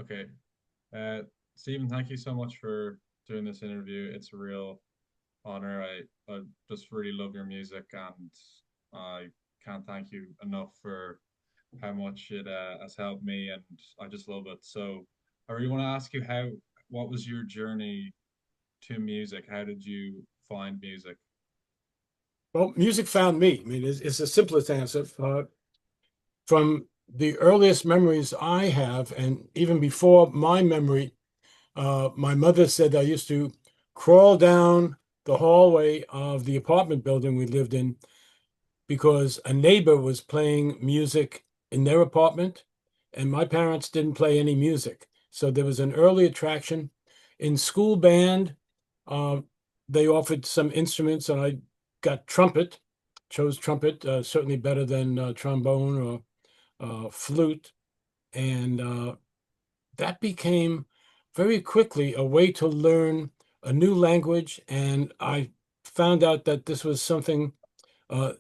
Okay. Uh, Stephen, thank you so much for doing this interview. It's a real honor. I just really love your music, and I can't thank you enough for how much it has helped me, and I just love it. So I really want to ask you what was your journey to music? How did you find music? Well, music found me. I mean, it's the simplest answer. From the earliest memories I have, and even before my memory, my mother said I used to crawl down the hallway of the apartment building we lived in because a neighbor was playing music in their apartment, and my parents didn't play any music. So there was an early attraction. In school band, uh, they offered some instruments, and I got trumpet, chose trumpet, certainly better than trombone or flute. And that became very quickly a way to learn a new language. And I found out that this was something uh,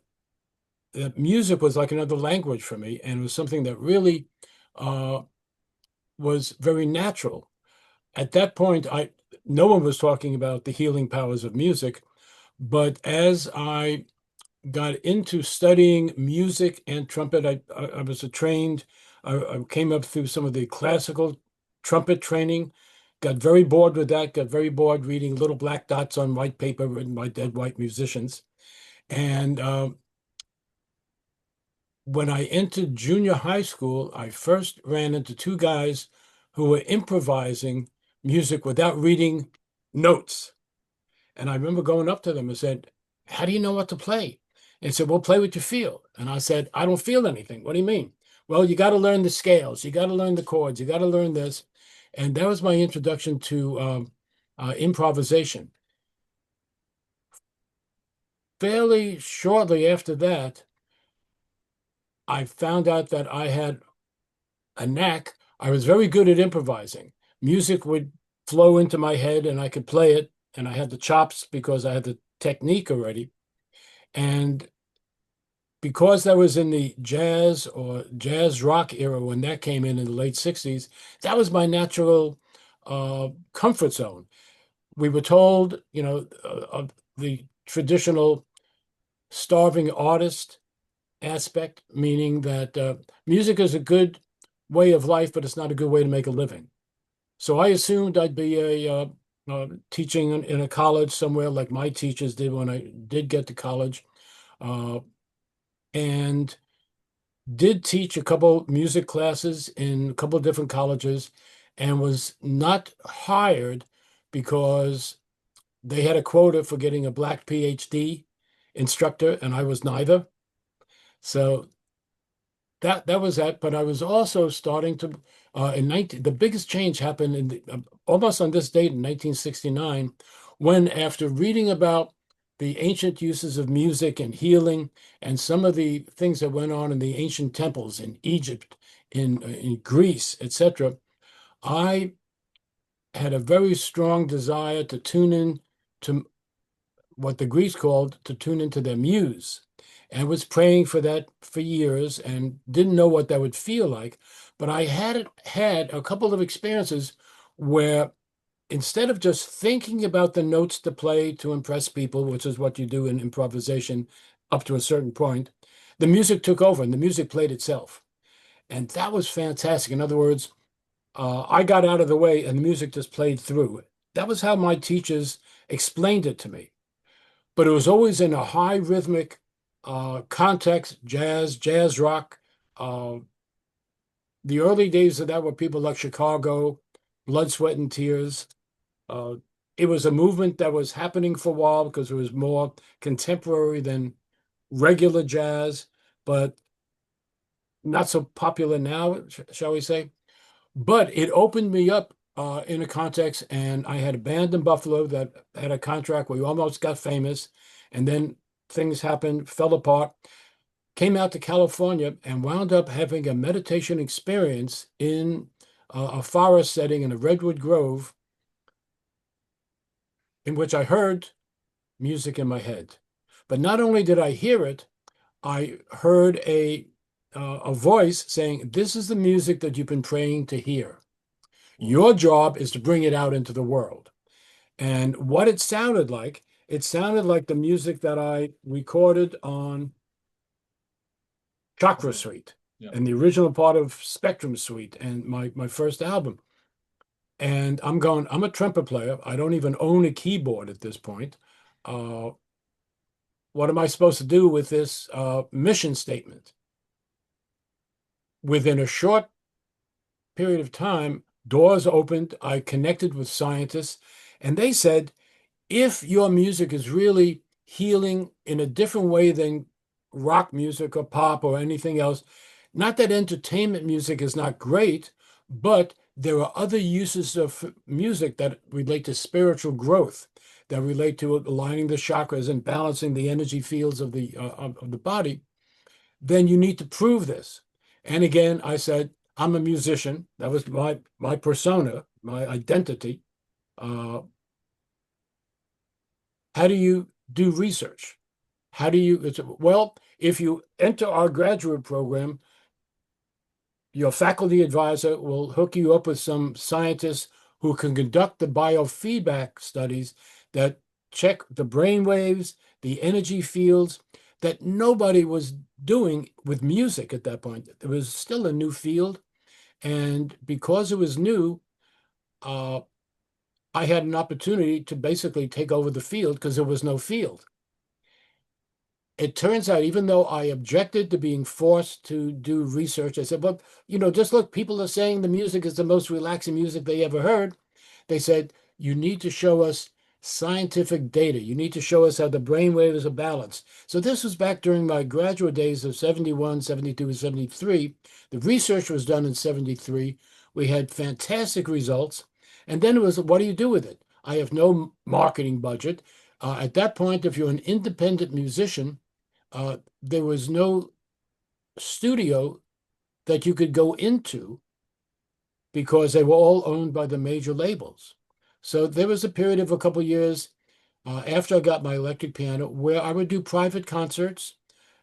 that music was like another language for me, and it was something that really uh, was very natural. At that point, I no one was talking about the healing powers of music, but as I got into studying music and trumpet, I was a trained. I came up through some of the classical trumpet training. Got very bored with that. Got very bored reading little black dots on white paper written by dead white musicians. And when I entered junior high school, I first ran into two guys who were improvising music without reading notes. And I remember going up to them and said, "How do you know what to play?" And said, "Well, play what you feel." And I said, "I don't feel anything. What do you mean?" "Well, you got to learn the scales. You got to learn the chords. You got to learn this." And that was my introduction to improvisation. Fairly shortly after that, I found out that I had a knack. I was very good at improvising. Music would flow into my head and I could play it. And I had the chops because I had the technique already. And because that was in the jazz or jazz rock era when that came in the late 60s, that was my natural comfort zone. We were told, of the traditional starving artist aspect, meaning that music is a good way of life, but it's not a good way to make a living. So I assumed I'd be teaching in a college somewhere like my teachers did when I did get to college, uh, and did teach a couple music classes in a couple of different colleges, and was not hired because they had a quota for getting a black PhD instructor, and I was neither. So that was that. But I was also starting to in 19 the biggest change happened in almost on this date in 1969, when after reading about the ancient uses of music and healing and some of the things that went on in the ancient temples in Egypt, in Greece, etc., I had a very strong desire to tune in to what the Greeks called to tune into their muse, and was praying for that for years and didn't know what that would feel like. But I had a couple of experiences where instead of just thinking about the notes to play to impress people, which is what you do in improvisation up to a certain point, the music took over and the music played itself. And that was fantastic. In other words, I got out of the way and the music just played through. That was how my teachers explained it to me, but it was always in a high rhythmic context, jazz rock. Uh, the early days of that were people like Chicago, Blood, Sweat, and Tears. Uh, it was a movement that was happening for a while because it was more contemporary than regular jazz, but not so popular now, shall we say. But it opened me up in a context, and I had a band in Buffalo that had a contract. We almost got famous, and then things happened, fell apart. Came out to California and wound up having a meditation experience in a forest setting in a redwood grove, in which I heard music in my head. But not only did I hear it, I heard a voice saying, "This is the music that you've been praying to hear." Whoa. Your job is to bring it out into the world. And what it sounded like the music that I recorded on Chakra Okay. Suite Yeah. and the original part of Spectrum Suite and my first album. And I'm a trumpet player. I don't even own a keyboard at this point. Uh, what am I supposed to do with this mission statement? Within a short period of time, doors opened. I connected with scientists, and they said, if your music is really healing in a different way than rock music or pop or anything else, not that entertainment music is not great, but there are other uses of music that relate to spiritual growth, that relate to aligning the chakras and balancing the energy fields of the body, then you need to prove this. And again, I said, I'm a musician. That was my persona, my identity. Uh, how do you do research? How do you, well, if you enter our graduate program, your faculty advisor will hook you up with some scientists who can conduct the biofeedback studies that check the brain waves, the energy fields that nobody was doing with music at that point. It was still a new field. And because it was new, uh, I had an opportunity to basically take over the field because there was no field. It turns out, even though I objected to being forced to do research, I said, well, just look, people are saying the music is the most relaxing music they ever heard. They said, you need to show us scientific data. You need to show us how the brain waves are balanced. So this was back during my graduate days of 71, 72, 73. The research was done in 73. We had fantastic results. And then it was, what do you do with it? I have no marketing budget. At that point, if you're an independent musician, there was no studio that you could go into because they were all owned by the major labels. So there was a period of a couple of years after I got my electric piano where I would do private concerts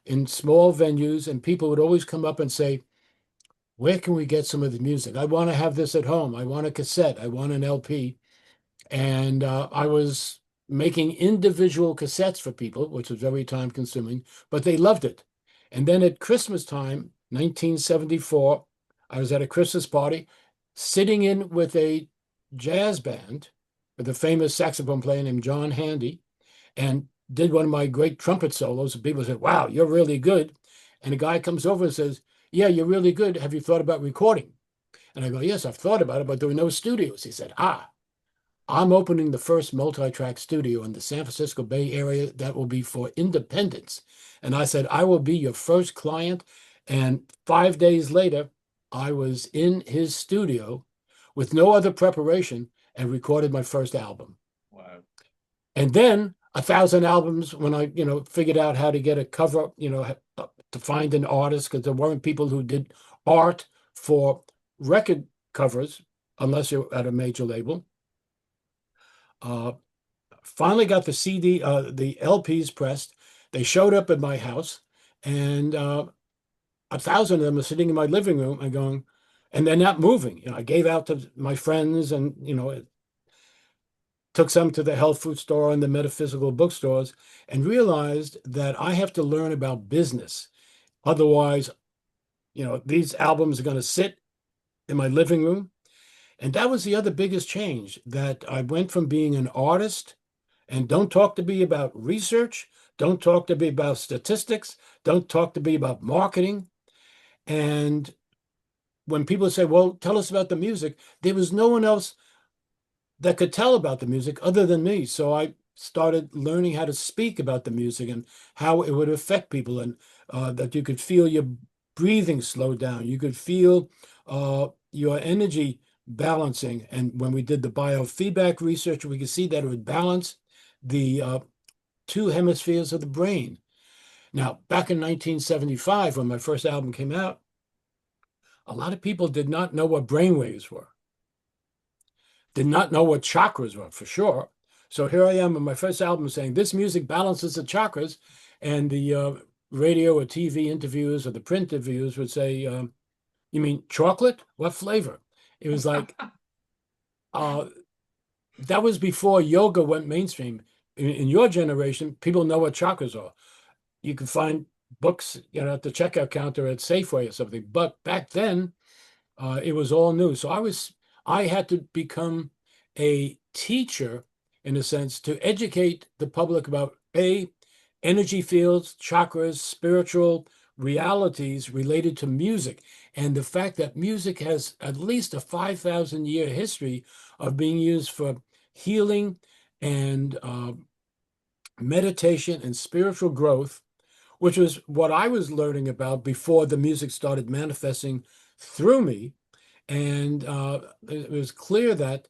in small venues, and people would always come up and say, where can we get some of the music? I want to have this at home. I want a cassette. I want an LP. And I was making individual cassettes for people, which was very time consuming, but they loved it. And then at Christmas time, 1974, I was at a Christmas party sitting in with a jazz band with a famous saxophone player named John Handy and did one of my great trumpet solos. And people said, wow, you're really good. And a guy comes over and says, yeah, you're really good. Have you thought about recording? And I go, yes, I've thought about it, but there were no studios. He said, I'm opening the first multi-track studio in the San Francisco Bay Area that will be for independents. And I said, I will be your first client. And 5 days later, I was in his studio with no other preparation and recorded my first album. Wow. And then 1,000 albums when I, figured out how to get a cover, to find an artist because there weren't people who did art for record covers unless you're at a major label. Uh, Finally got the the LPs pressed. They showed up at my house, and 1,000 of them are sitting in my living room and going, and they're not moving. I gave out to my friends, and took some to the health food store and the metaphysical bookstores, and realized that I have to learn about business. Otherwise, these albums are going to sit in my living room. And that was the other biggest change that I went from being an artist. And don't talk to me about research. Don't talk to me about statistics. Don't talk to me about marketing. And when people say, well, tell us about the music, there was no one else that could tell about the music other than me. So I started learning how to speak about the music and how it would affect people, and that you could feel your breathing slow down. You could feel your energy balancing. And when we did the biofeedback research, we could see that it would balance the two hemispheres of the brain. Now, back in 1975, when my first album came out, a lot of people did not know what brainwaves were, did not know what chakras were for sure. So here I am in my first album saying this music balances the chakras, and the radio or TV interviews or the print interviews would say, you mean chocolate? What flavor? It was like uh, that was before yoga went mainstream. In your generation, people know what chakras are. You can find books, at the checkout counter at Safeway or something. But back then, it was all new. So I had to become a teacher in a sense to educate the public about energy fields, chakras, spiritual realities related to music, and the fact that music has at least a 5,000-year history of being used for healing and meditation and spiritual growth, which was what I was learning about before the music started manifesting through me. And it was clear that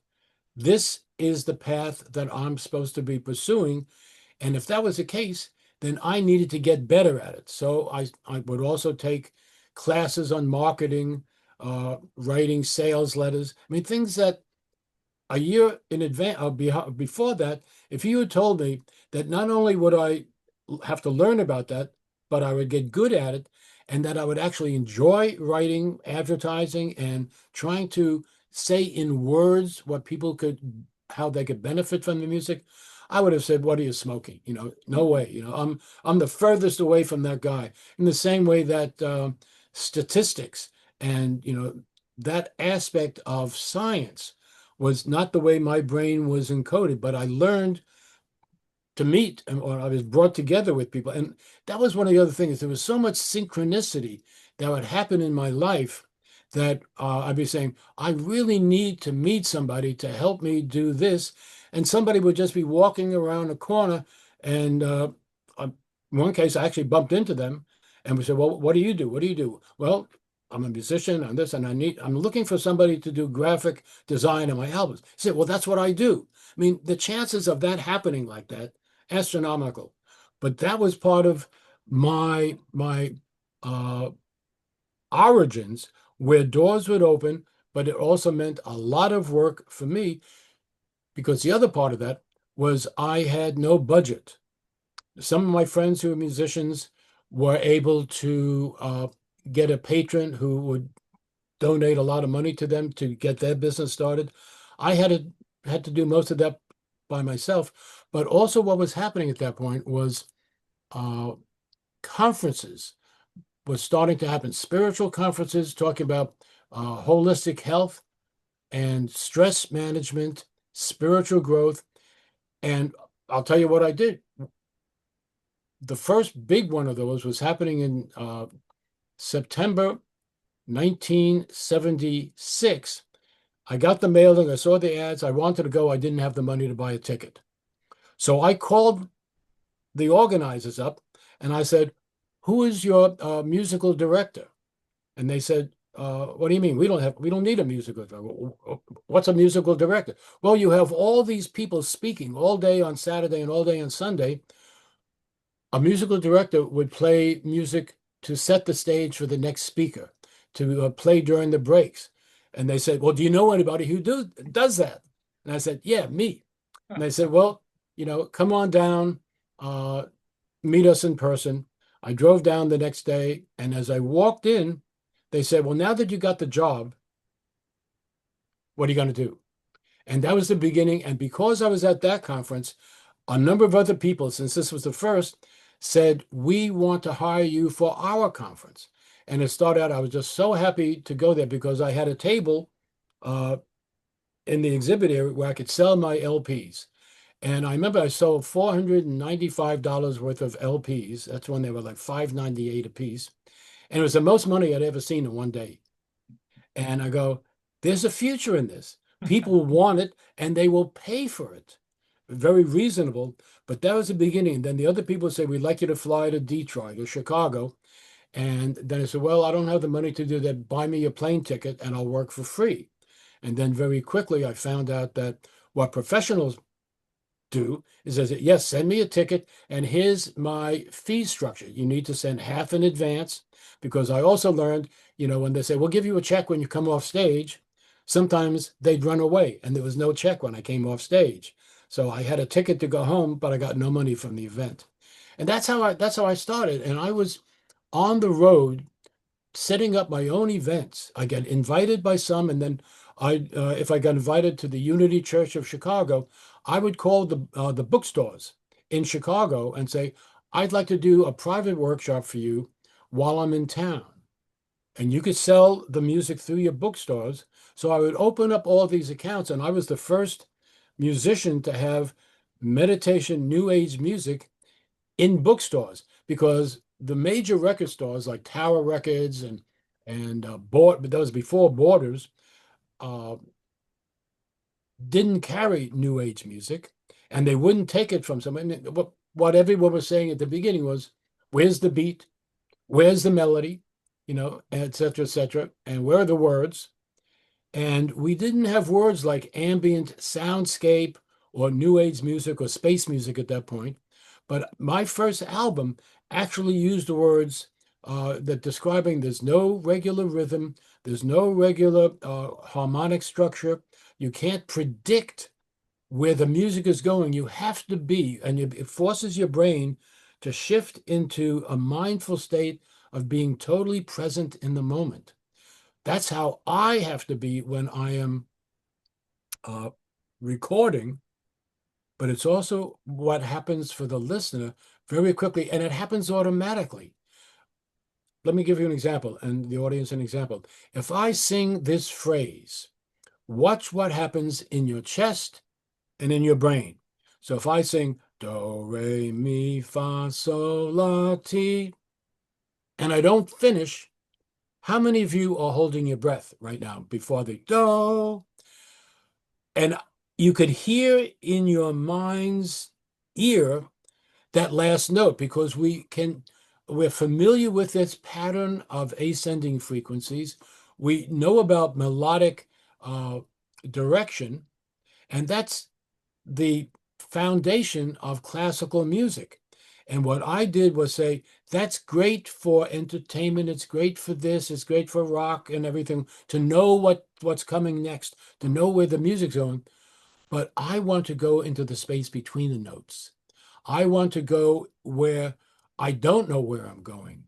this is the path that I'm supposed to be pursuing. And if that was the case, then I needed to get better at it. So I would also take classes on marketing, writing sales letters. I mean, things that a year in advance, before that, if you had told me that not only would I have to learn about that, but I would get good at it, and that I would actually enjoy writing, advertising, and trying to say in words what people could, how they could benefit from the music, I would have said, "What are you smoking?" No way. I'm the furthest away from that guy. In the same way that statistics and that aspect of science was not the way my brain was encoded, but I learned to meet or I was brought together with people. And that was one of the other things. There was so much synchronicity that would happen in my life that I'd be saying, I really need to meet somebody to help me do this. And somebody would just be walking around a corner. And in one case, I actually bumped into them and we said, well, what do you do? What do you do? Well, I'm a musician on this, and I'm looking for somebody to do graphic design on my albums. I said, well, that's what I do. I mean, the chances of that happening like that, astronomical. But that was part of my uh, origins, where doors would open, but it also meant a lot of work for me because the other part of that was I had no budget. Some of my friends who are musicians were able to get a patron who would donate a lot of money to them to get their business started. I had to do most of that by myself. But also what was happening at that point was uh, conferences was starting to happen, spiritual conferences talking about holistic health and stress management, spiritual growth. And I'll tell you what I did. The first big one of those was happening in September 1976. I got the mailing, I saw the ads, I wanted to go, I didn't have the money to buy a ticket. So I called the organizers up and I said, who is your musical director? And they said, what do you mean? We don't need a musical director. What's a musical director? Well, you have all these people speaking all day on Saturday and all day on Sunday. A musical director would play music to set the stage for the next speaker, to play during the breaks. And they said, well, do you know anybody who does that? And I said, yeah, me. And they said, well, come on down, meet us in person. I drove down the next day. And as I walked in, they said, well, now that you got the job, what are you going to do? And that was the beginning. And because I was at that conference, a number of other people, since this was the first, said, we want to hire you for our conference. And it started out, I was just so happy to go there because I had a table in the exhibit area where I could sell my LPs. And I remember I sold $495 worth of LPs. That's when they were like $5.98 a piece. And it was the most money I'd ever seen in one day. And I go, there's a future in this. People want it and they will pay for it. Very reasonable. But that was the beginning. Then the other people say, we'd like you to fly to Detroit or Chicago. And then I said, well, I don't have the money to do that. Buy me a plane ticket and I'll work for free. And then very quickly, I found out that what professionals do is they say, yes, send me a ticket and here's my fee structure. You need to send half in advance because I also learned, when they say, we'll give you a check when you come off stage, sometimes they'd run away and there was no check when I came off stage. So I had a ticket to go home, but I got no money from the event. And that's how I started. And I was on the road setting up my own events. I get invited by some, and then If I got invited to the Unity Church of Chicago, I would call the bookstores in Chicago and say, "I'd like to do a private workshop for you while I'm in town." And you could sell the music through your bookstores. So I would open up all these accounts, and I was the first musician to have meditation, new age music in bookstores because the major record stores like Tower Records and but that was before Borders, uh, didn't carry new age music, and they wouldn't take it from someone. What everyone was saying at the beginning was, "Where's the beat? Where's the melody? Et cetera, et cetera. And where are the words?" And we didn't have words like ambient soundscape or new age music or space music at that point. But my first album actually used the words that describing there's no regular rhythm, there's no regular harmonic structure. You can't predict where the music is going. You have to be, and it forces your brain to shift into a mindful state of being totally present in the moment. That's how I have to be when I am uh, recording, but it's also what happens for the listener very quickly, and it happens automatically. Let me give you an example, and the audience an example. If I sing this phrase, watch what happens in your chest and in your brain. So if I sing do, re, mi, fa, sol, la, ti, and I don't finish, how many of you are holding your breath right now before the do? And you could hear in your mind's ear that last note because we're familiar with this pattern of ascending frequencies. We know about melodic uh, direction, and that's the foundation of classical music. And what I did was say, that's great for entertainment. It's great for this. It's great for rock and everything to know what's coming next, to know where the music's going. But I want to go into the space between the notes. I want to go where I don't know where I'm going.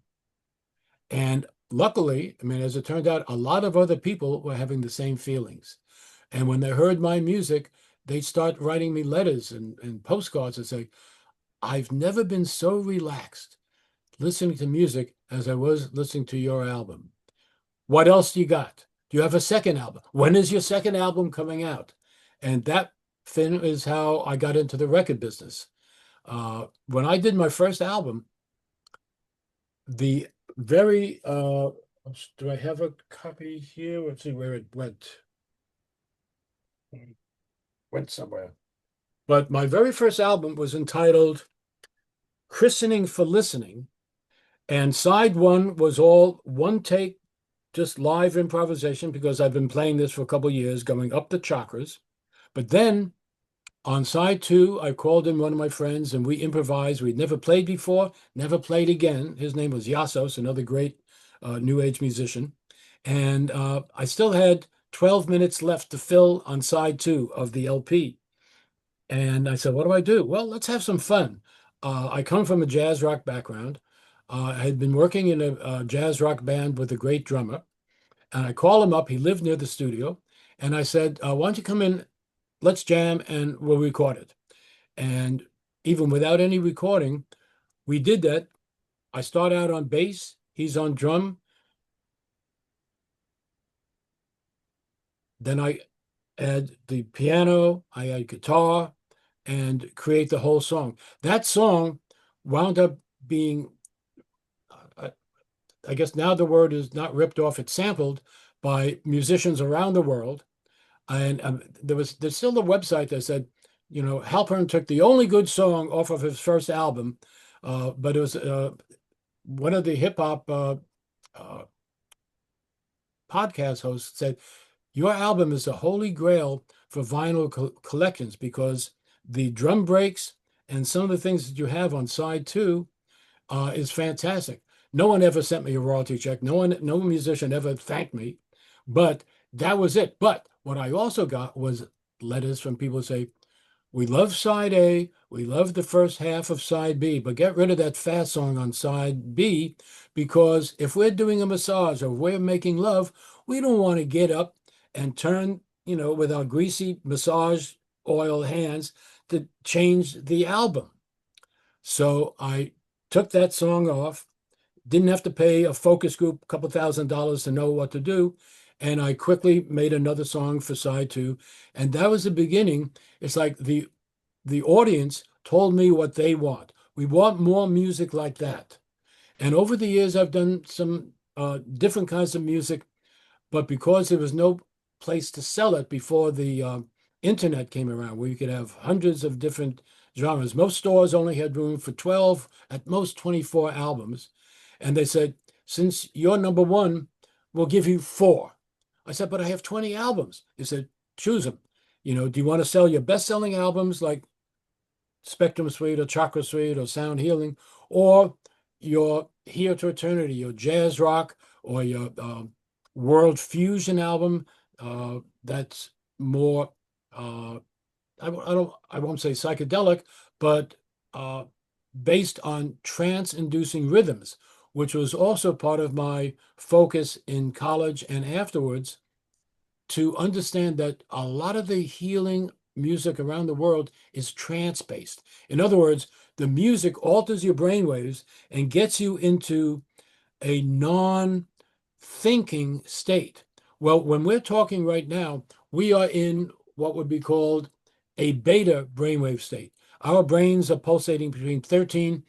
And luckily, I mean, as it turned out, a lot of other people were having the same feelings. And when they heard my music, they'd start writing me letters and postcards and say, "I've never been so relaxed listening to music as I was listening to your album. What else do you got? Do you have a second album? When is your second album coming out?" And that thing is how I got into the record business. When I did my first album, the very do I have a copy here? Let's see where it went. Went somewhere. But my very first album was entitled Christening for Listening. And side one was all one take, just live improvisation, because I've been playing this for a couple of years, going up the chakras. But then on side two, I called in one of my friends and we improvised. We'd never played before, never played again. His name was Yasos, another great New Age musician. And I still had 12 minutes left to fill on side two of the LP. And I said, what do I do? Well, let's have some fun. I come from a jazz rock background. I had been working in a jazz rock band with a great drummer. And I called him up. He lived near the studio. And I said, why don't you come in? Let's jam and we'll record it. And even without any recording, we did that. I start out on bass. He's on drum. Then I add the piano. I add guitar and create the whole song. That song wound up being, uh, I guess now the word is not ripped off, it's sampled by musicians around the world. And there's still a website that said, Halpern took the only good song off of his first album, but it was one of the hip hop uh, podcast hosts said, your album is the holy grail for vinyl collections because the drum breaks and some of the things that you have on side two is fantastic. No one ever sent me a royalty check. No musician ever thanked me, but that was it. But what I also got was letters from people who say, we love side A, we love the first half of side B, but get rid of that fast song on side B because if we're doing a massage or we're making love, we don't want to get up and turn, with our greasy massage oil hands to change the album. So I took that song off, didn't have to pay a focus group a couple $1,000 to know what to do. And I quickly made another song for side two. And that was the beginning. It's like the audience told me what they want. We want more music like that. And over the years, I've done some different kinds of music, but because there was no place to sell it before the internet came around, where you could have hundreds of different genres, most stores only had room for 12, at most 24 albums. And they said, since you're number one, we'll give you four. I said, but I have 20 albums. They said, choose them. Do you want to sell your best-selling albums like Spectrum Suite or Chakra Suite or Sound Healing, or your Here to Eternity, your jazz rock, or your world fusion album that's more I won't say psychedelic, but uh, based on trance-inducing rhythms, which was also part of my focus in college and afterwards, to understand that a lot of the healing music around the world is trance-based. In other words, the music alters your brainwaves and gets you into a non-thinking state. Well, when we're talking right now, we are in what would be called a beta brainwave state. Our brains are pulsating between 13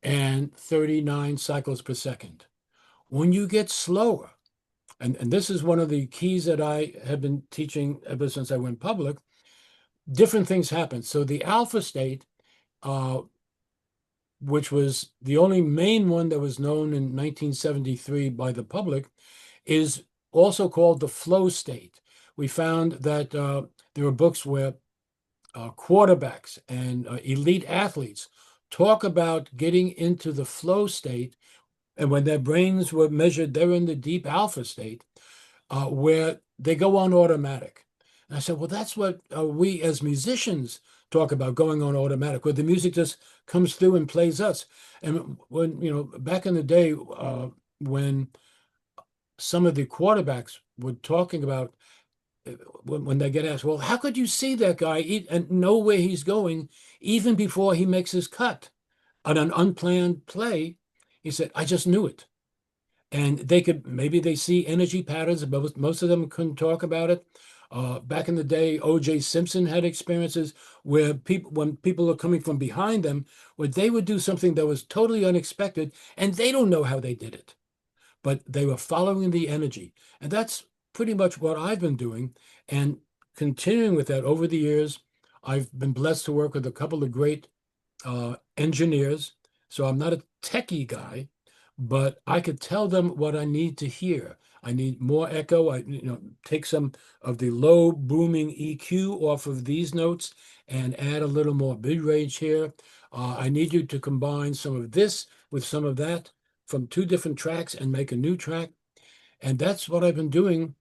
and 39 cycles per second. When you get slower, and this is one of the keys that I have been teaching ever since I went public, different things happen. So the alpha state, uh, which was the only main one that was known in 1973 by the public, is also called the flow state. We found that there are books where quarterbacks and elite athletes talk about getting into the flow state. And when their brains were measured, they're in the deep alpha state where they go on automatic. And I said, well, that's what we as musicians talk about, going on automatic, where the music just comes through and plays us. And when, back in the day, when some of the quarterbacks were talking about when they get asked, well, how could you see that guy and know where he's going even before he makes his cut on an unplanned play? He said, I just knew it. And maybe they see energy patterns, but most of them couldn't talk about it. Back in the day, O.J. Simpson had experiences where when people are coming from behind them, where they would do something that was totally unexpected, and they don't know how they did it, but they were following the energy. And that's pretty much what I've been doing. And continuing with that over the years, I've been blessed to work with a couple of great engineers. So I'm not a techie guy, but I could tell them what I need to hear. I need more echo. Take some of the low booming EQ off of these notes and add a little more mid range here. I need you to combine some of this with some of that from two different tracks and make a new track. And that's what I've been doing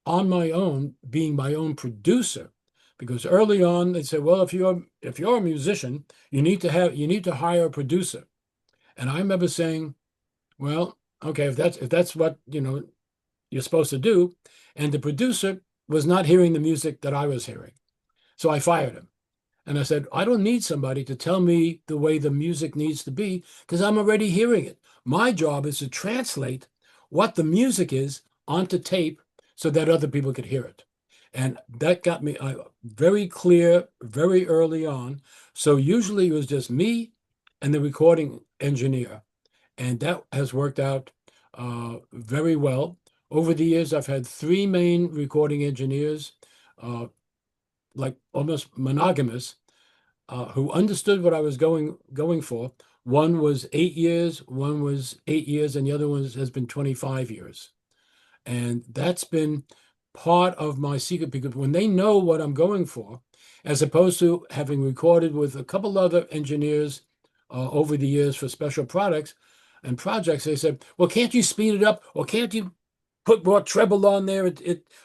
on my own, being my own producer. Because early on they said, well, if you're a musician, you need to hire a producer. And I remember saying, well, okay, if that's what you're supposed to do, and the producer was not hearing the music that I was hearing, so I fired him. And I said, I don't need somebody to tell me the way the music needs to be because I'm already hearing it. My job is to translate what the music is onto tape so that other people could hear it. And that got me very clear very early on. So usually it was just me and the recording engineer. And that has worked out very well. Over the years, I've had three main recording engineers, like almost monogamous, who understood what I was going for. One was 8 years, one was 8 years, and the other one has been 25 years. And that's been part of my secret because when they know what I'm going for, as opposed to having recorded with a couple other engineers over the years for special products and projects, they said, well, can't you speed it up or can't you put more treble on there?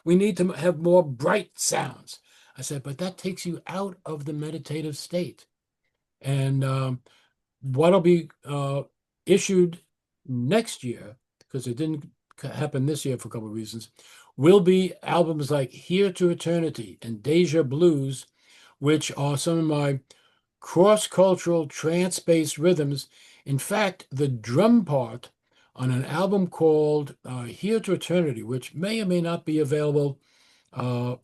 We need to have more bright sounds. I said, but that takes you out of the meditative state. And what'll be issued next year, because it didn't happen this year for a couple of reasons, will be albums like Here to Eternity and Deja Blues, which are some of my cross-cultural trance-based rhythms. In fact, the drum part on an album called Here to Eternity, which may or may not be available uh,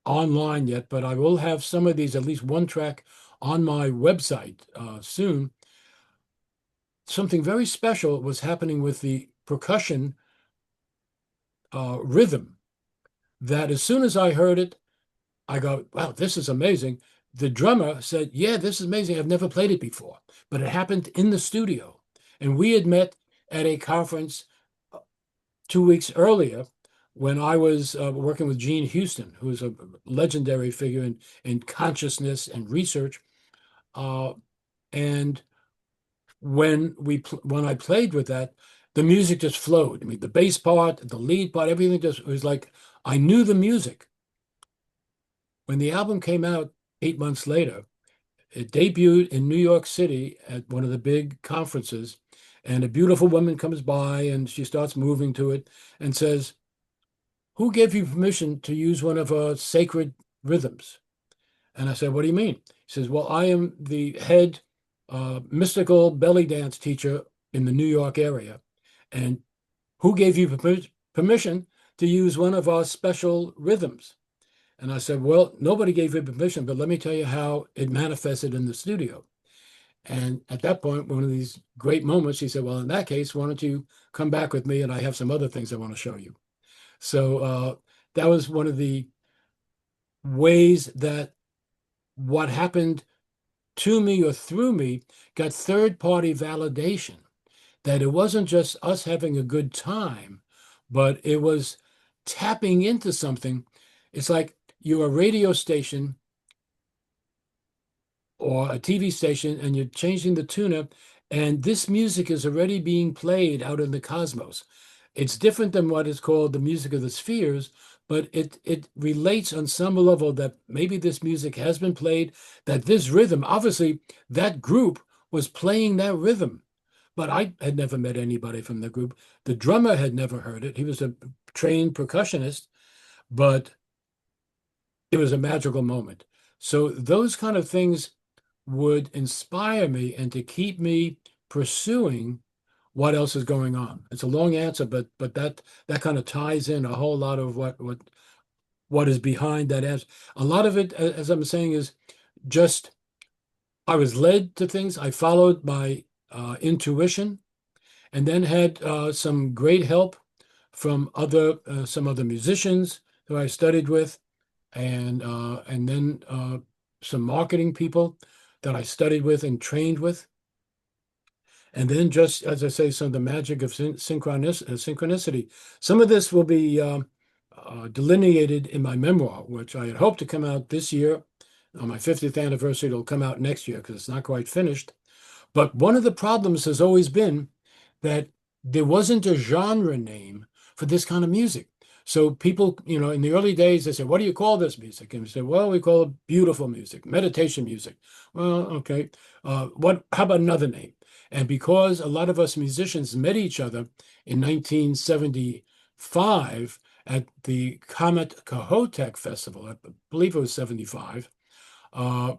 online yet, but I will have some of these, at least one track, on my website soon. Something very special was happening with the percussion rhythm that as soon as I heard it, I go, wow, this is amazing. The drummer said, yeah, this is amazing. I've never played it before, but it happened in the studio. And we had met at a conference 2 weeks earlier when I was working with Gene Houston, who's a legendary figure in consciousness and research. Uh, and when I played with that, the music just flowed. I mean, the bass part, the lead part, everything just was like I knew the music. When the album came out 8 months later, it debuted in New York City at one of the big conferences, and a beautiful woman comes by and she starts moving to it and says, "Who gave you permission to use one of our sacred rhythms?" And I said, "What do you mean?" He says, "Well, I am the head mystical belly dance teacher in the New York area. And who gave you permission to use one of our special rhythms?" And I said, "Well, nobody gave me permission, but let me tell you how it manifested in the studio." And at that point, one of these great moments, he said, "Well, in that case, why don't you come back with me? And I have some other things I want to show you." So that was one of the ways that what happened to me or through me got third party validation, that it wasn't just us having a good time, but it was tapping into something. It's like you're a radio station or a TV station and you're changing the tune-up, and this music is already being played out in the cosmos. It's different than what is called the music of the spheres, but it relates on some level that maybe this music has been played, that this rhythm, obviously that group was playing that rhythm. But I had never met anybody from the group. The drummer had never heard it. He was a trained percussionist, but it was a magical moment. So those kind of things would inspire me and to keep me pursuing what else is going on. It's a long answer, but that kind of ties in a whole lot of what is behind that answer. A lot of it, as I'm saying, is just I was led to things. I followed my intuition, and then had some great help from other some other musicians who I studied with, and then some marketing people that I studied with and trained with. And then just, as I say, some of the magic of synchronicity. Some of this will be delineated in my memoir, which I had hoped to come out this year. On my 50th anniversary, it'll come out next year because it's not quite finished. But one of the problems has always been that there wasn't a genre name for this kind of music. So people, in the early days, they said, "What do you call this music?" And we said, "Well, we call it beautiful music, meditation music." Well, okay. How about another name? And because a lot of us musicians met each other in 1975 at the Comet Kohoutek Festival, I believe it was 75, uh,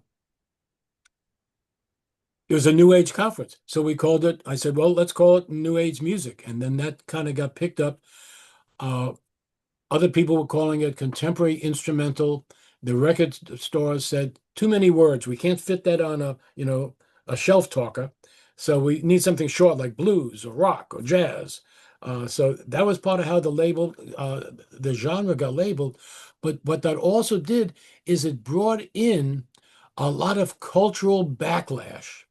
it was a New Age conference. So we called it, I said, "Well, let's call it New Age music." And then that kind of got picked up. Uh, Other people were calling it contemporary instrumental. The record stores said, "Too many words. We can't fit that on a shelf talker. So we need something short like blues or rock or jazz." So that was part of how the genre got labeled. But what that also did is it brought in a lot of cultural backlash.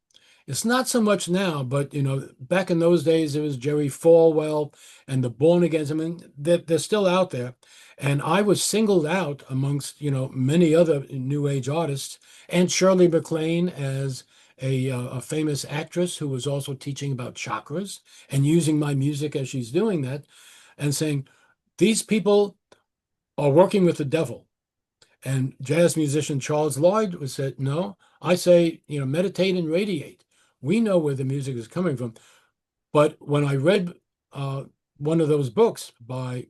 It's not so much now, but back in those days, it was Jerry Falwell and the Born Against. I mean, they're still out there. And I was singled out amongst, many other New Age artists, and Shirley MacLaine as a famous actress who was also teaching about chakras and using my music as she's doing that, and saying, "These people are working with the devil." And jazz musician Charles Lloyd would say, "No, I say, meditate and radiate. We know where the music is coming from." But when I read uh, one of those books by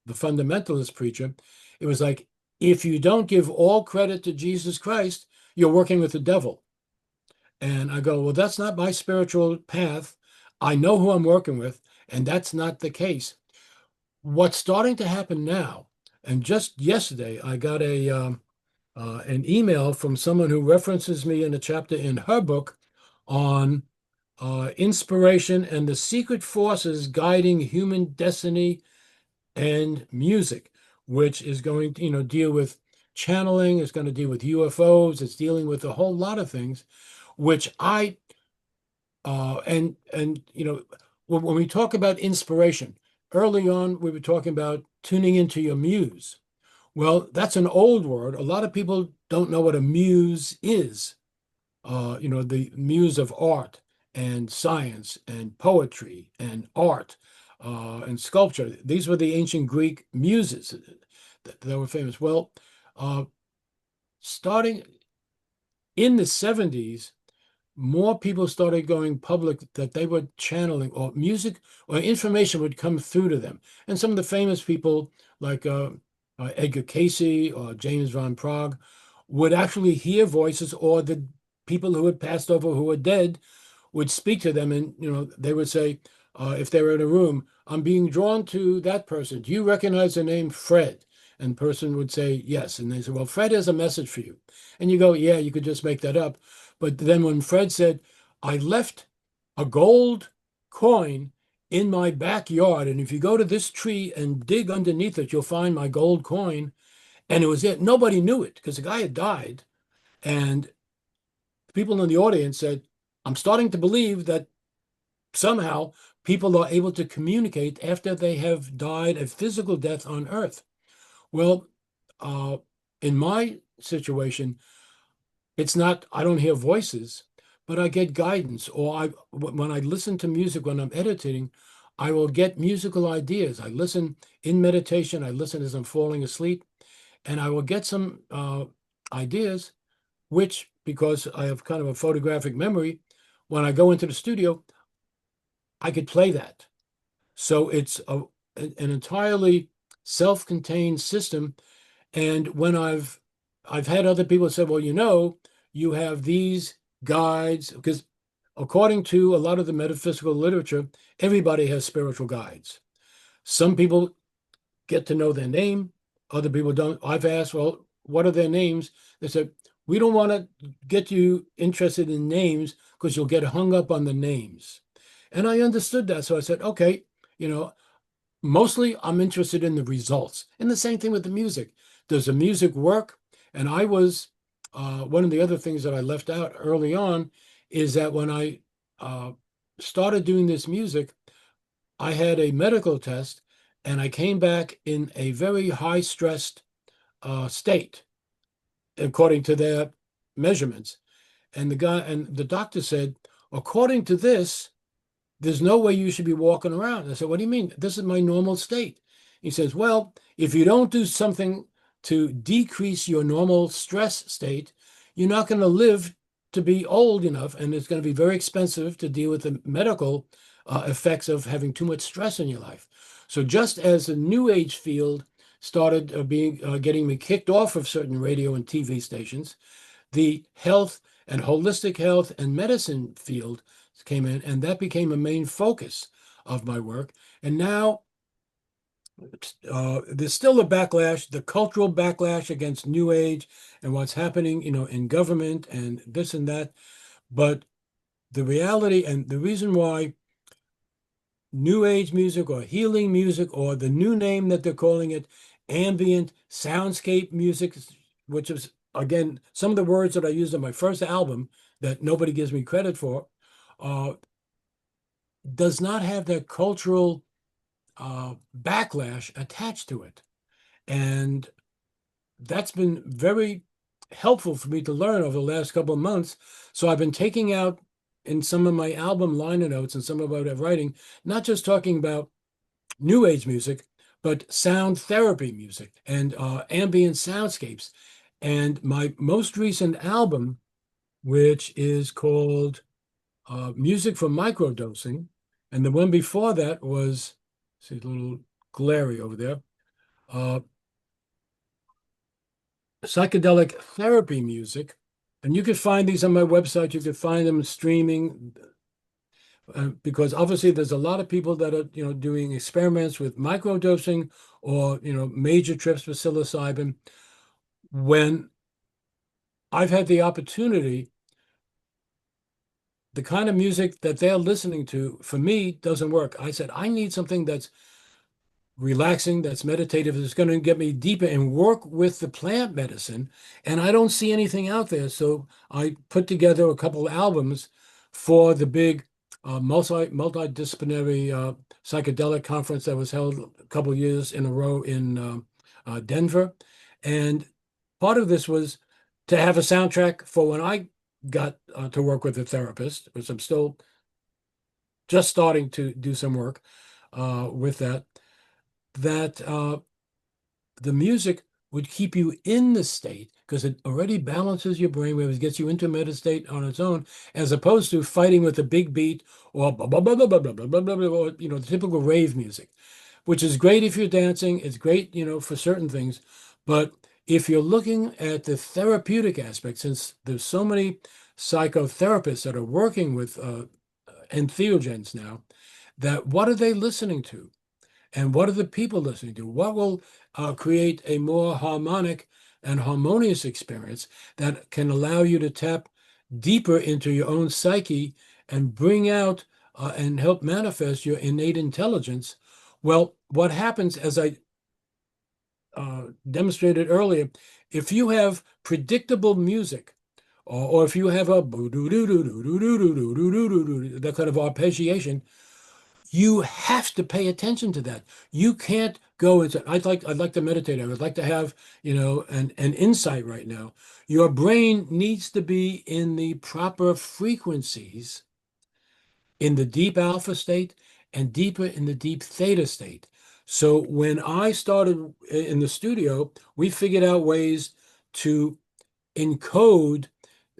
the fundamentalist preacher, it was like, if you don't give all credit to Jesus Christ, you're working with the devil. And I go, well, that's not my spiritual path. I know who I'm working with, and that's not the case. What's starting to happen now, and just yesterday, I got an email from someone who references me in a chapter in her book on inspiration and the secret forces guiding human destiny and music, which is going to, deal with channeling, it's going to deal with UFOs, it's dealing with a whole lot of things, which I and when we talk about inspiration, early on we were talking about tuning into your muse. Well, that's an old word. A lot of people don't know what a muse is. The muse of art and science and poetry and art and sculpture. These were the ancient Greek muses that were famous. Well, uh, starting in the 70s, more people started going public that they were channeling, or music or information would come through to them. And some of the famous people like Edgar Cayce or James Van Praagh would actually hear voices, or the people who had passed over who were dead would speak to them, and they would say, if they were in a room, I'm being drawn to that person. Do you recognize the name Fred? And the person would say yes, and they say, well, Fred has a message for you. And you go, yeah, you could just make that up. But then when Fred said, I left a gold coin in my backyard, and if you go to this tree and dig underneath it, you'll find my gold coin. And it was it. Nobody knew it because the guy had died. And people in the audience said, I'm starting to believe that somehow people are able to communicate after they have died a physical death on Earth. Well, uh, in my situation, it's not, I don't hear voices, but I get guidance. Or when I listen to music, when I'm editing, I will get musical ideas. I listen in meditation, I listen as I'm falling asleep, and I will get some ideas, which, because I have kind of a photographic memory, when I go into the studio, I could play that. So it's an entirely self-contained system. And when I've had other people say, well, you have these guides, because according to a lot of the metaphysical literature, everybody has spiritual guides. Some people get to know their name, other people don't. I've asked, well, what are their names? They said, we don't want to get you interested in names because you'll get hung up on the names. And I understood that. So I said, okay, you know, mostly I'm interested in the results. And the same thing with the music. Does the music work? And I was, one of the other things that I left out early on is that when I started doing this music, I had a medical test and I came back in a very high stressed state, according to their measurements. And the doctor said, according to this, there's no way you should be walking around. I said, what do you mean? This is my normal state. He says, well, if you don't do something to decrease your normal stress state, you're not going to live to be old enough, and it's going to be very expensive to deal with the medical effects of having too much stress in your life. So just as the New Age field started getting me kicked off of certain radio and TV stations, the health and holistic health and medicine field came in, and that became a main focus of my work. And now there's still a backlash, the cultural backlash against New Age and what's happening, in government and this and that. But the reality and the reason why New Age music or healing music, or the new name that they're calling it, ambient soundscape music, which is, again, some of the words that I used on my first album that nobody gives me credit for, uh, does not have that cultural backlash attached to it. And that's been very helpful for me to learn over the last couple of months. So I've been taking out in some of my album liner notes and some of what I'm writing, not just talking about New Age music, but sound therapy music and ambient soundscapes. And my most recent album, which is called Music for Microdosing, and the one before that was, see, a little glary over there. uh, psychedelic therapy music. And you could find these on my website. You could find them streaming because obviously there's a lot of people that are, doing experiments with microdosing or, major trips with psilocybin. When I've had the opportunity, the kind of music that they're listening to, for me, doesn't work. I said, I need something that's relaxing, that's meditative, that's going to get me deeper and work with the plant medicine. And I don't see anything out there. So I put together a couple of albums for the big multidisciplinary psychedelic conference that was held a couple of years in a row in Denver. And part of this was to have a soundtrack for when I got to work with a therapist, because I'm still just starting to do some work with that the music would keep you in the state because it already balances your brainwaves, gets you into a meta state on its own, as opposed to fighting with a big beat or blah, blah, blah, blah, blah, blah, blah, blah, blah, blah, or, the typical rave music, which is great if you're dancing. It's great, for certain things. But if you're looking at the therapeutic aspect, since there's so many psychotherapists that are working with entheogens now, that what are they listening to? And what are the people listening to? What will create a more harmonic and harmonious experience that can allow you to tap deeper into your own psyche and bring out and help manifest your innate intelligence? Well, what happens, as I demonstrated earlier, if you have predictable music, or if you have a that kind of arpeggiation, you have to pay attention to that. You can't go and say, I'd like to meditate. I would like to have, an insight right now. Your brain needs to be in the proper frequencies in the deep alpha state and deeper in the deep theta state. So when I started in the studio, we figured out ways to encode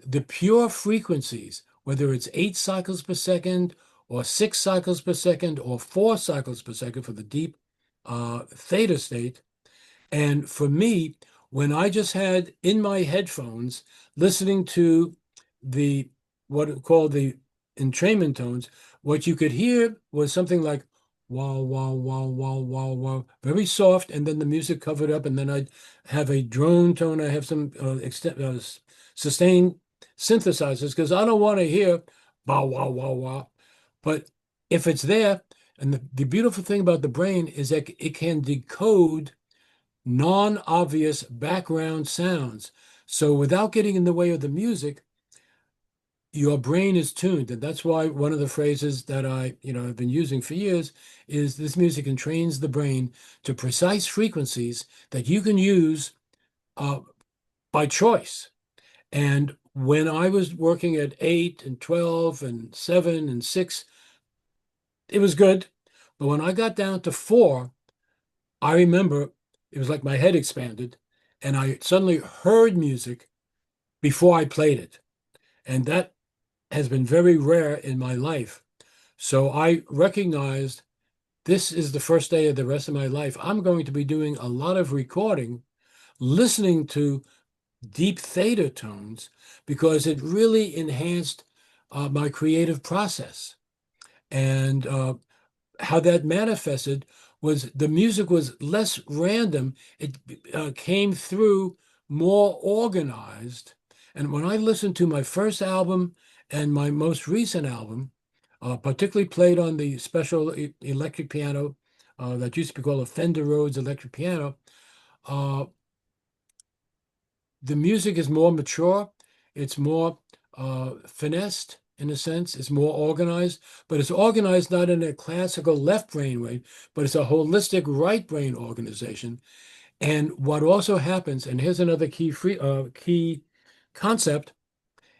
the pure frequencies, whether it's 8 cycles per second or 6 cycles per second or 4 cycles per second for the deep theta state. And for me, when I just had in my headphones listening to the what are called the entrainment tones, what you could hear was something like wow, wow, wow, wow, wow, wow, very soft, and then the music covered up, and then I'd have a drone tone. I have some sustained synthesizers because I don't want to hear wow, wow, wow, wow. But if it's there, and the beautiful thing about the brain is that it can decode non-obvious background sounds. So without getting in the way of the music, your brain is tuned. And that's why one of the phrases that have been using for years is this music entrains the brain to precise frequencies that you can use uh, by choice. And when I was working at 8 and 12 and 7 and 6, it was good. But when I got down to 4, I remember it was like my head expanded and I suddenly heard music before I played it. And that has been very rare in my life. So I recognized this is the first day of the rest of my life. I'm going to be doing a lot of recording, listening to deep theta tones because it really enhanced my creative process. And how that manifested was the music was less random. It came through more organized. And when I listened to my first album and my most recent album, particularly played on the special electric piano that used to be called a Fender Rhodes electric piano, uh, the music is more mature. It's more finessed in a sense. It's more organized, but it's organized not in a classical left brain way, but it's a holistic right brain organization. And what also happens, and here's another key concept,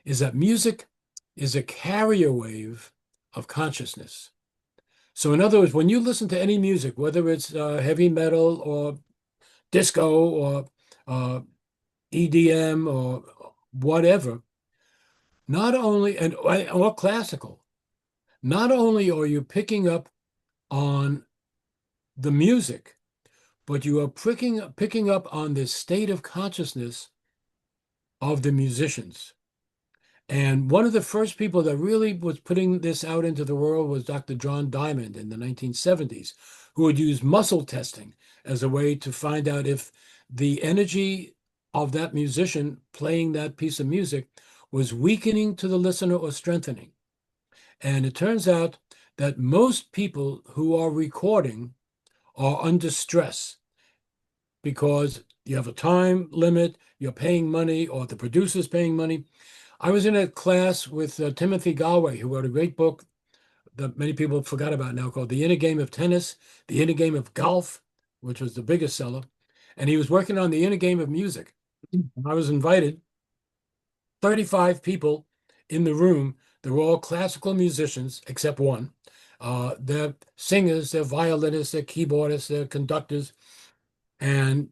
is that music is a carrier wave of consciousness. So in other words, when you listen to any music, whether it's heavy metal or disco or uh, EDM or whatever, not only and or classical, not only are you picking up on the music, but you are picking up on this state of consciousness of the musicians. And one of the first people that really was putting this out into the world was Dr. John Diamond in the 1970s, who would use muscle testing as a way to find out if the energy of that musician playing that piece of music was weakening to the listener or strengthening. And it turns out that most people who are recording are under stress because you have a time limit, you're paying money, or the producer's paying money. I was in a class with Timothy Galway, who wrote a great book that many people forgot about now called The Inner Game of Tennis, The Inner Game of Golf, which was the biggest seller. And he was working on the inner game of music. I was invited, 35 people in the room. They were all classical musicians, except one. They're singers, they're violinists, they're keyboardists, they're conductors. And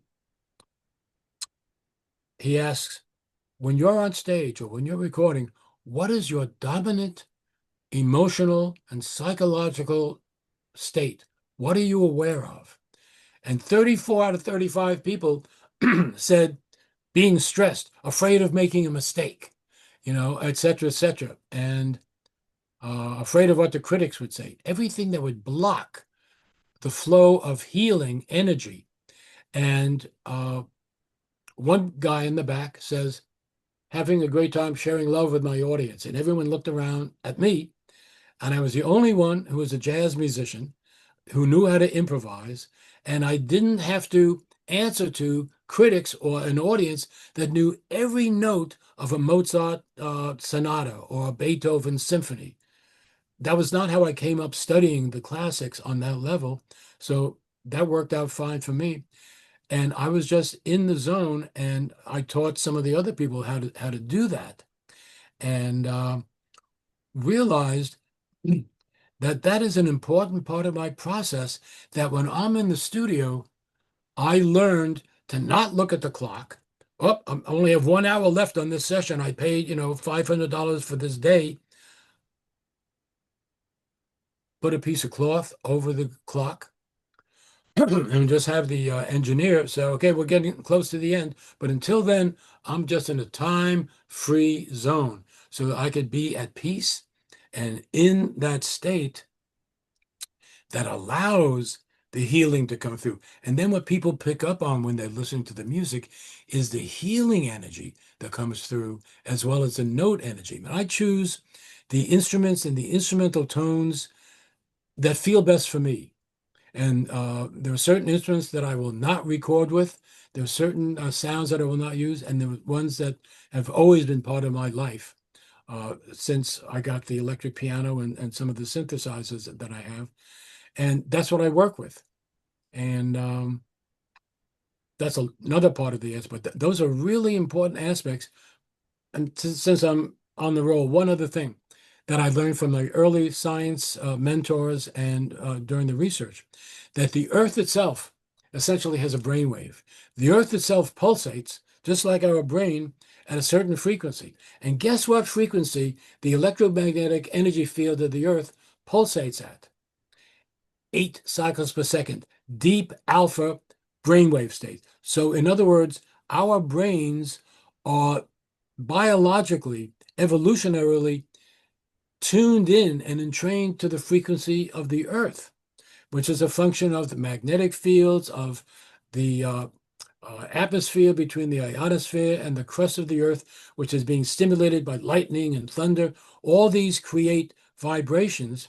he asks, when you're on stage or when you're recording, what is your dominant emotional and psychological state? What are you aware of? And 34 out of 35 people said being stressed, afraid of making a mistake, et cetera, et cetera. And afraid of what the critics would say. Everything that would block the flow of healing energy. And one guy in the back says, having a great time sharing love with my audience. And everyone looked around at me, and I was the only one who was a jazz musician who knew how to improvise. And I didn't have to answer to critics or an audience that knew every note of a Mozart sonata or a Beethoven symphony. That was not how I came up studying the classics on that level. So that worked out fine for me. And I was just in the zone, and I taught some of the other people how to do that, and realized that that is an important part of my process. That when I'm in the studio, I learned to not look at the clock. Oh, I only have 1 hour left on this session. I paid, $500 for this day. Put a piece of cloth over the clock and just have the engineer say, okay, we're getting close to the end. But until then, I'm just in a time-free zone so that I could be at peace and in that state that allows the healing to come through. And then what people pick up on when they're listening to the music is the healing energy that comes through, as well as the note energy. And I choose the instruments and the instrumental tones that feel best for me. And there are certain instruments that I will not record with. There are certain sounds that I will not use, and there are ones that have always been part of my life since I got the electric piano and some of the synthesizers that I have. And that's what I work with. And that's another part of the answer. But those are really important aspects. And since I'm on the roll, one other thing that I learned from my early science mentors and during the research, that the Earth itself essentially has a brainwave. The Earth itself pulsates, just like our brain, at a certain frequency. And guess what frequency the electromagnetic energy field of the Earth pulsates at? 8 cycles per second, deep alpha brainwave state. So in other words, our brains are biologically, evolutionarily tuned in and entrained to the frequency of the Earth, which is a function of the magnetic fields of the atmosphere between the ionosphere and the crust of the Earth, which is being stimulated by lightning and thunder. All these create vibrations,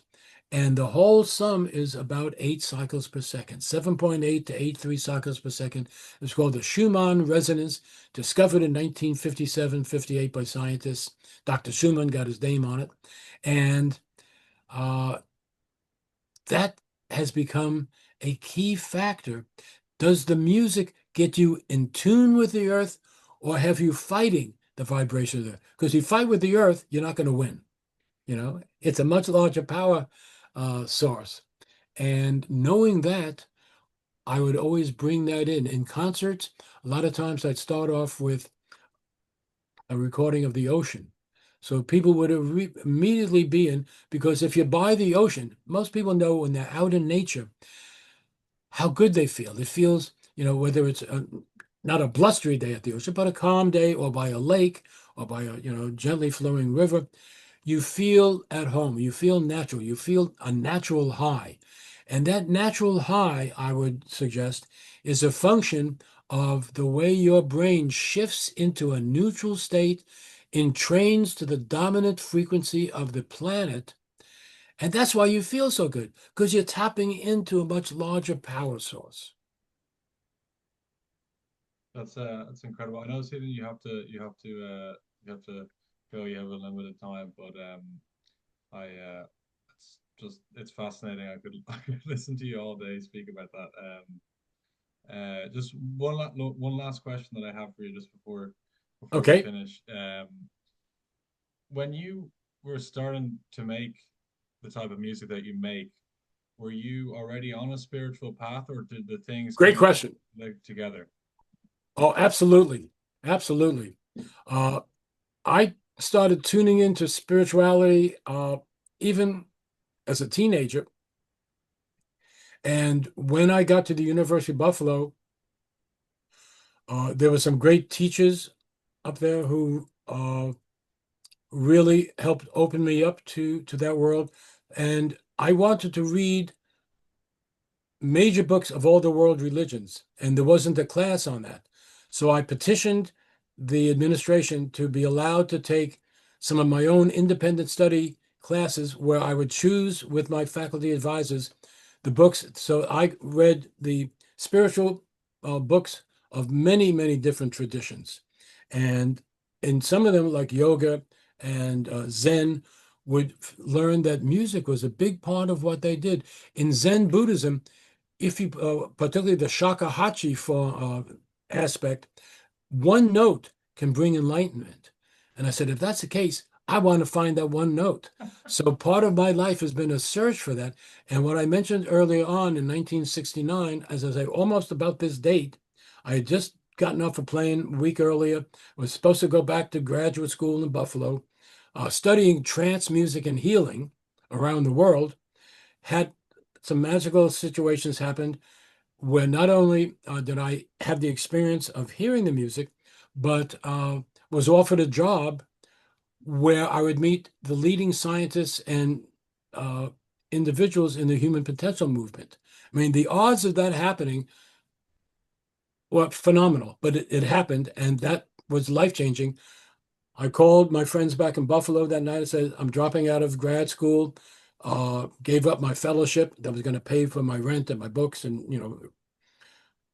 and the whole sum is about 8 cycles per second, 7.8 to 83 cycles per second. It's called the Schumann resonance, discovered in 1957-58 by scientists. Dr. Schumann got his name on it. And that has become a key factor. Does the music get you in tune with the Earth, or have you fighting the vibration of the Earth? Because if you fight with the Earth, you're not going to win. It's a much larger power source. And knowing that, I would always bring that in concerts. A lot of times I'd start off with a recording of the ocean. So people would immediately be in, because if you're by the ocean, most people know when they're out in nature how good they feel. It feels, whether it's not a blustery day at the ocean, but a calm day or by a lake or by a, gently flowing river, you feel at home. You feel natural. You feel a natural high. And that natural high, I would suggest, is a function of the way your brain shifts into a neutral state, entrains to the dominant frequency of the planet. And that's why you feel so good, because you're tapping into a much larger power source. That's incredible. I know, Stephen, you have to go. You have a limited time, but I it's fascinating. I could listen to you all day speak about that. Just one last question that I have for you, just before we Okay, finish. When you were starting to make the type of music that you make, were you already on a spiritual path, or did the things great kind of question. like together? Oh, absolutely. Absolutely. Uh, I started tuning into spirituality even as a teenager. And when I got to the University of Buffalo, there were some great teachers up there who really helped open me up to that world. And I wanted to read major books of all the world religions, and there wasn't a class on that. So I petitioned the administration to be allowed to take some of my own independent study classes where I would choose with my faculty advisors the books. So I read the spiritual books of many, many different traditions. And in some of them, like yoga and Zen, would learn that music was a big part of what they did. In Zen Buddhism, if you particularly the shakuhachi for aspect, one note can bring enlightenment. And I said, if that's the case, I want to find that one note. So part of my life has been a search for that. And what I mentioned earlier on in 1969, as I say, almost about this date, I had just gotten off a plane a week earlier, was supposed to go back to graduate school in Buffalo, studying trance music and healing around the world, had some magical situations happen where not only did I have the experience of hearing the music, but was offered a job where I would meet the leading scientists and uh, individuals in the human potential movement. I mean, the odds of that happening were phenomenal, but it happened, and that was life-changing. I called my friends back in Buffalo that night and said, I'm dropping out of grad school, gave up my fellowship that was going to pay for my rent and my books and,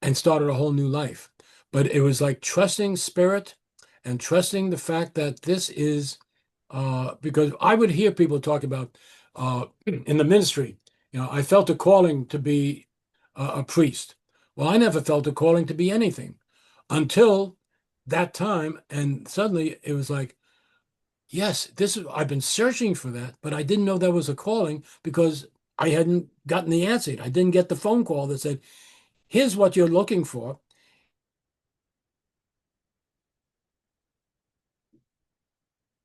and started a whole new life. But it was like trusting spirit and trusting the fact that this is because I would hear people talk about in the ministry, I felt a calling to be a priest. Well, I never felt a calling to be anything until that time. And suddenly it was like, yes, I've been searching for that, but I didn't know that was a calling because I hadn't gotten the answer. I didn't get the phone call that said, here's what you're looking for.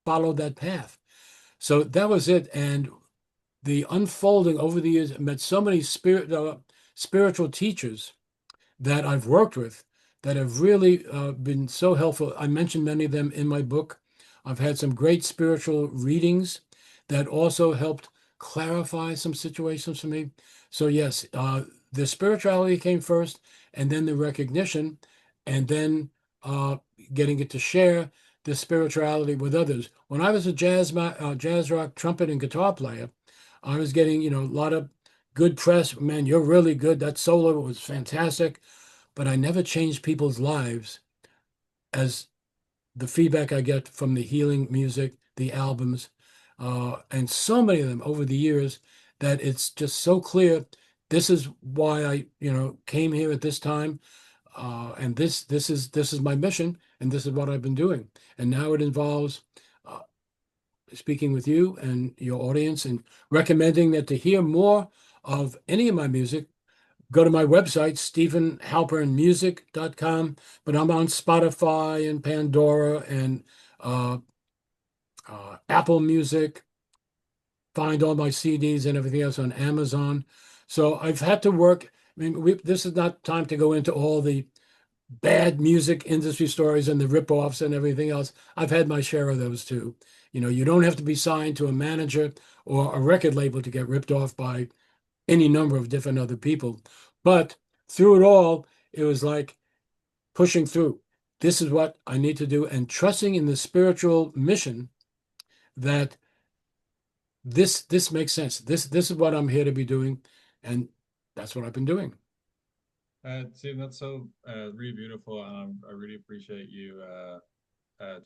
Follow that path. So that was it. And the unfolding over the years, I met so many spiritual teachers that I've worked with that have really been so helpful. I mentioned many of them in my book. I've had some great spiritual readings that also helped clarify some situations for me. So, yes, the spirituality came first, and then the recognition, and then uh, getting it to share the spirituality with others. When I was a jazz rock trumpet and guitar player, I was getting, a lot of good press. Man, you're really good. That solo was fantastic. But I never changed people's lives as the feedback I get from the healing music, the albums, and so many of them over the years that it's just so clear. This is why I, came here at this time, and this is my mission, and this is what I've been doing. And now it involves uh, speaking with you and your audience and recommending that to hear more of any of my music, go to my website, stephenhalpernmusic.com, but I'm on Spotify and Pandora and uh, Apple Music, find all my CDs and everything else on Amazon. So I've had to work mean, this is not time to go into all the bad music industry stories and the rip-offs and everything else. I've had my share of those too. You don't have to be signed to a manager or a record label to get ripped off by any number of different other people. But through it all, it was like pushing through. This is what I need to do, and trusting in the spiritual mission that this makes sense. This is what I'm here to be doing, and that's what I've been doing. Stephen, that's so really beautiful, and I really appreciate you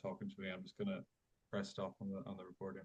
talking to me. I'm just gonna press stop on the recording.